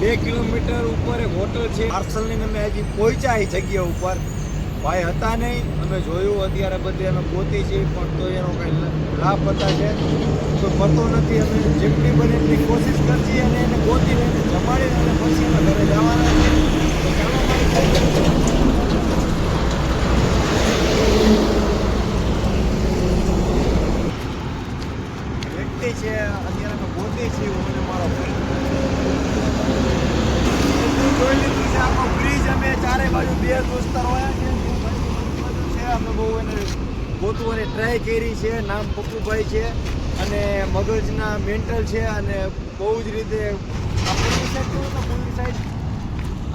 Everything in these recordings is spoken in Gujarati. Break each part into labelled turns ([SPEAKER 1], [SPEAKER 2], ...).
[SPEAKER 1] 2 કિલોમીટર ઉપર એક હોટલ છે પાર્સલની. અમે હજી પહોંચ્યા એ જગ્યા ઉપર, ભાઈ હતા નહીં. અમે જોયું અત્યારે બધે અમે ગોતી છીએ પણ તો એનો કંઈ લાપતા છે, તો પતો નથી. અમે જેટલી બને એટલી કોશિશ કરછીએ અને એને ગોતી લઈને જમાડીને અને પછી અમે ઘરે જવાના છીએ. તો ચાલો વ્યક્તિ છે અત્યારે અમે ગોતી છીએ, હું અને મારો ફ્રેન્ડ જોઈ લીધું છે આખો બ્રિજ. અમે ચારે બાજુ 2 દોસ્તાર હોયા છે, અમે બહુ એને ગોતવાની ટ્રાય કરી છે. નામ પપ્પુભાઈ છે અને મગજના મેન્ટલ છે અને બહુ જ રીતે આપણી સાઈડ કહું તો પૂરી સાઈડ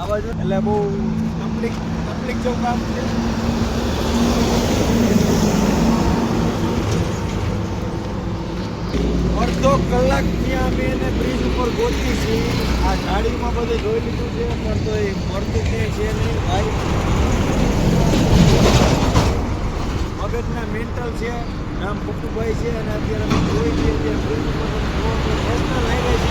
[SPEAKER 1] આ બાજુ એટલે બહુ તકલીફ જેવું કામ છે. અડધો કલાકથી અમે એને બ્રિજ ઉપર ગોતી છીએ. આ ગાડીમાં બધે જોઈ લીધું છે પણ તો એ મળતું ક્યાંય છે નહીં. ભાઈ મગજના મેન્ટલ છે, નામ પપ્પુભાઈ છે અને અત્યારે અમે જોઈ છીએ ત્યાં બ્રિજ ઉપર નેશનલ હાઈવે છે.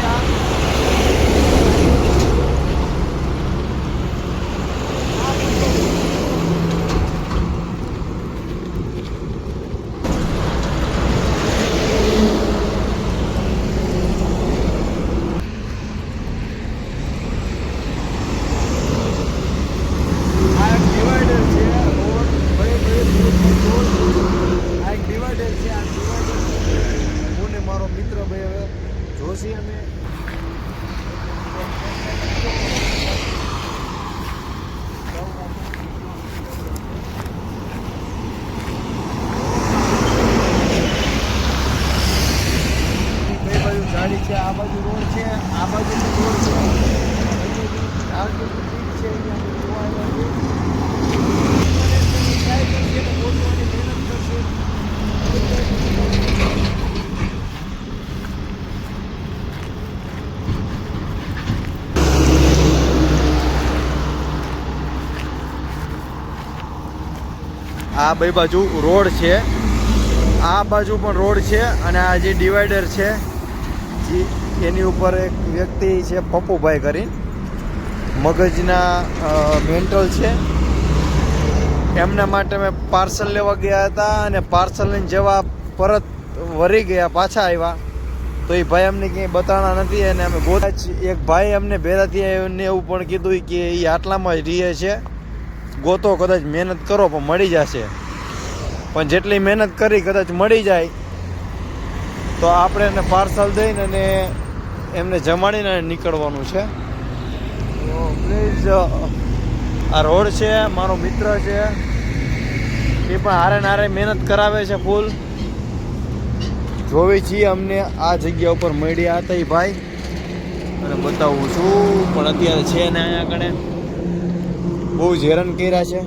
[SPEAKER 1] ગાડી છે, આ બાજુ રોડ છે, આ બાજુ રોડ છે, આ બાજુ બ્રિજ છે. આ બે બાજુ રોડ છે, આ બાજુ પણ રોડ છે અને આ જે ડિવાઈડર છે એની ઉપર એક વ્યક્તિ છે પપ્પુભાઈ કરીને, મગજના મેન્ટલ છે. એમના માટે મેં પાર્સલ લેવા ગયા હતા અને પાર્સલ લઈને જવા પરત વળી ગયા, પાછા આવ્યા તો એ ભાઈ અમને ક્યાંય બતાવણા નથી. અને અમે ગોતા એક ભાઈ અમને ભેરાથી એમને એવું પણ કીધું કે એ આટલામાં જ રહે છે, ગોતો કદાચ મહેનત કરો પણ મળી જશે. પણ જેટલી મહેનત કરી કદાચ મળી જાય તો આપણે એને પાર્સલ દઈને અને એમને જમાડીને નીકળવાનું છે. તો પ્લીઝ આ રોડ છે, મારો મિત્ર છે, એ પણ હારે મહેનત કરાવે છે ફૂલ. જોવી છીએ અમને આ જગ્યા ઉપર મળ્યા હતા એ ભાઈ અને બતાવું છું પણ અત્યારે છે ને અહીંયા આગળ બહુ જ હેરાન કર્યા છે.